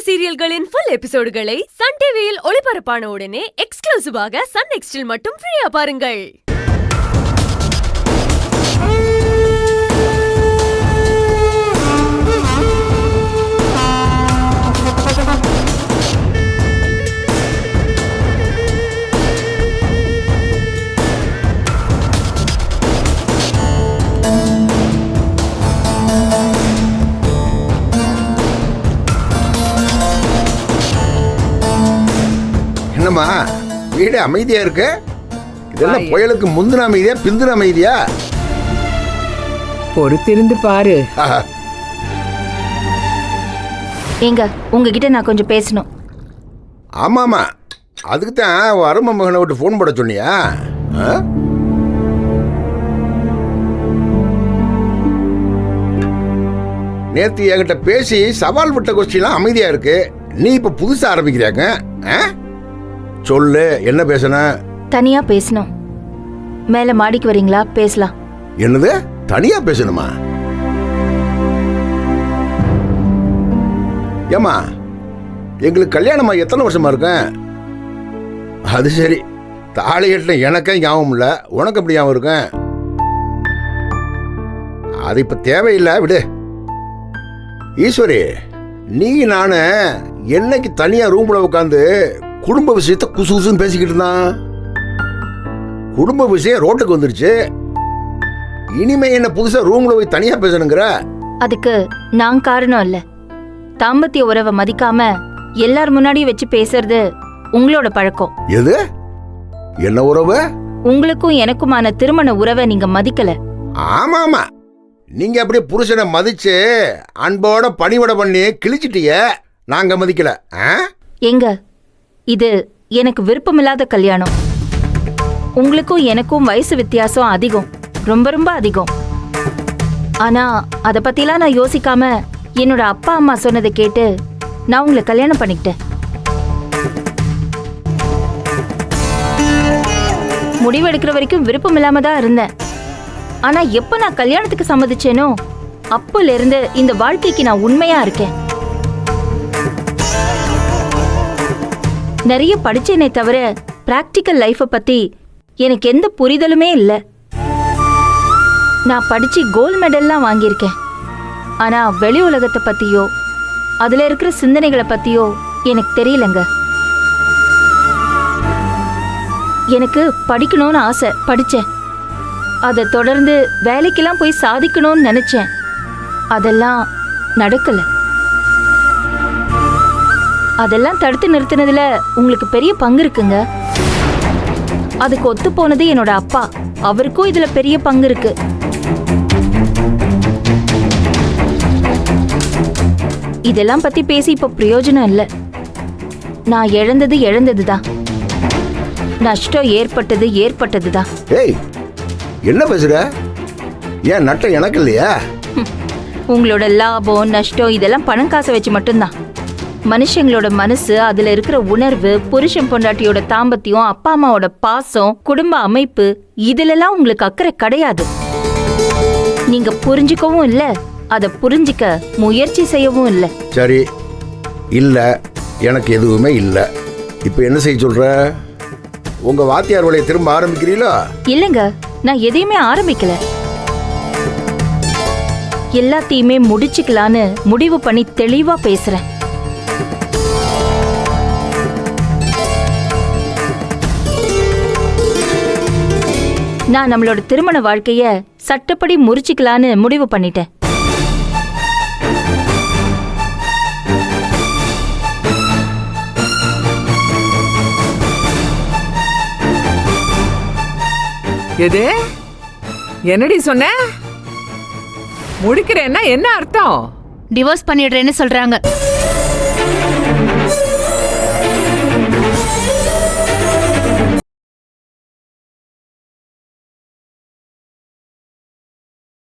சீரியல்களின் full எபிசோடுகளை Sun டிவியில் ஒளிபரப்பான உடனே எக்ஸ்க்ளூசிவாக சன் நெக்ஸ்டில் மட்டும் ஃப்ரீயா பாருங்கள். என்னம்மா வீடு அமைதியா இருக்கு? இதெல்லாம் புயலுக்கு முந்தின அமைதியா பிந்தின அமைதியா? பொறுத்திருந்து பாரு. ஏங்க உங்ககிட்ட நான் கொஞ்சம் பேசணும். ஆமாமா, அதுக்கு தான் அருமை மகனை விட்டு ஃபோன் போட சொன்னியா? நேத்து என்கிட்ட பேசி சவால் விட்ட கொஸ்டின்லாம் அமைதியா இருக்கு. நீ இப்ப புதுசா ஆரம்பிக்கிறாங்க. சொல்லு, என்ன பேசணும்? தனியா பேசணும். மேல மாடிக்கு வரீங்களா? பேசலாம். என்னது, தனியா பேசணுமா? ஏமா, எங்களுக்கு கல்யாணமா எத்தனை வருஷமா இருக்கேன்? அது சரி, தாலி கட்டின எனக்கே ஞாபகம் இல்லை, உனக்கு எப்படி ஞாபகம் இருக்கேன்? அது இப்ப தேவையில்லை, விடு. ஈஸ்வரி, நீ நானு என்னைக்கு தனியா ரூம்ல உட்காந்து குடும்ப விஷயத்த குசு குசுன்னு பேசிக்கிட்டு இருந்தான். குடும்ப விஷயம் ரோட்டுக்கு வந்துருச்சு. இனிமே என்ன புதுசா ரூம்ல போய் தனியா பேசணுங்கிற? அதுக்கு நான் காரணம் இல்ல. தாம்பத்திய உறவை மதிக்காம எல்லார் முன்னாடியும் வச்சு பேசுறது உங்களோட பழக்கம். எது? என்ன உறவு? உங்களுக்கும் எனக்குமான திருமண உறவை நீங்க மதிக்கல. ஆமா ஆமா, நீங்க அப்படியே புருஷனை மதிச்சு அன்போட பணிவிட பண்ணி கிழிச்சிட்டீங்க. நாங்க மதிக்கல. எங்க இது எனக்கு விருப்பமில்லாத கல்யாணம். உங்களுக்கும் எனக்கும் வயசு வித்தியாசம் அதிகம், ரொம்ப ரொம்ப அதிகம். ஆனா அத பத்திலாம் நான் யோசிக்காம என்னோட அப்பா அம்மா சொன்னதை கேட்டு நான் உங்களை கல்யாணம் பண்ணிக்கிட்டேன். முடிவெடுக்கிற வரைக்கும் விருப்பம் இல்லாம தான் இருந்தேன். ஆனா எப்ப நான் கல்யாணத்துக்கு சம்மதிச்சேனோ அப்பல இருந்து இந்த வாழ்க்கைக்கு நான் உண்மையா இருக்கேன். நிறைய படிச்சேனே தவிர பிராக்டிக்கல் லைஃப பத்தி எனக்கு எந்த புரிதலுமே இல்லை. நான் படிச்சு கோல்ட் மெடல்லாம் வாங்கியிருக்கேன். ஆனா வெளி உலகத்தை பத்தியோ அதுல இருக்கிற சிந்தனைகளை பத்தியோ எனக்கு தெரியலங்க. எனக்கு படிக்கணும்னு ஆசை, படிச்சேன். அதை தொடர்ந்து வேலைக்கெல்லாம் போய் சாதிக்கணும்னு நினைச்சேன். அதெல்லாம் நடக்கல. அதெல்லாம் தடுத்து நிறுத்தினதுல உங்களுக்கு பெரிய பங்கு இருக்குங்க. அதுக்கு ஒத்து போனது என்னோட அப்பா. அவருக்கும் இதுல பெரிய பங்கு இருக்கு. இதெல்லாம் பத்தி பேசி இப்ப பிரயோஜனம் இல்ல. நான் இழந்ததுதான். நஷ்டம் ஏற்பட்டதுதான். ஏய், என்ன பேசுற? ஏன் நட்டம் எனக்கு இல்லையா? உங்களோட லாபம் நஷ்டம் இதெல்லாம் பணம் காசை வச்சு மட்டும்தான். மனுஷங்களோட மனசு, அதுல இருக்கிற உணர்வு, புருஷன் பொண்டாட்டியோட தாம்பத்தியம், அப்பா அம்மாவோட பாசம், குடும்ப அமைப்பு, இதுலெல்லாம் உங்களுக்கு அக்கறை கிடையாது. நீங்க புரிஞ்சுக்கவும் இல்ல, அதை புரிஞ்சிக்க முயற்சி செய்யவும் இல்ல. சரி, இல்ல, எனக்கு எதுவுமே இல்ல. இப்ப என்ன செய்ய சொல்ற? உங்க வாத்தியார் வேலையை திரும்ப ஆரம்பிக்கிறீங்களா? இல்லங்க, நான் எதையுமே ஆரம்பிக்கல. எல்லாத்தையுமே முடிச்சுக்கலான்னு முடிவு பண்ணி தெளிவா பேசுறேன். நான் நம்மளோட திருமண வாழ்க்கைய சட்டப்படி முறிச்சுக்கலான்னு முடிவு பண்ணிட்டேன். எது? என்னடி சொன்ன? முடிக்கிறேன்னா என்ன அர்த்தம்? டிவோர்ஸ் பண்ணிடுறேன்னு சொல்றாங்க.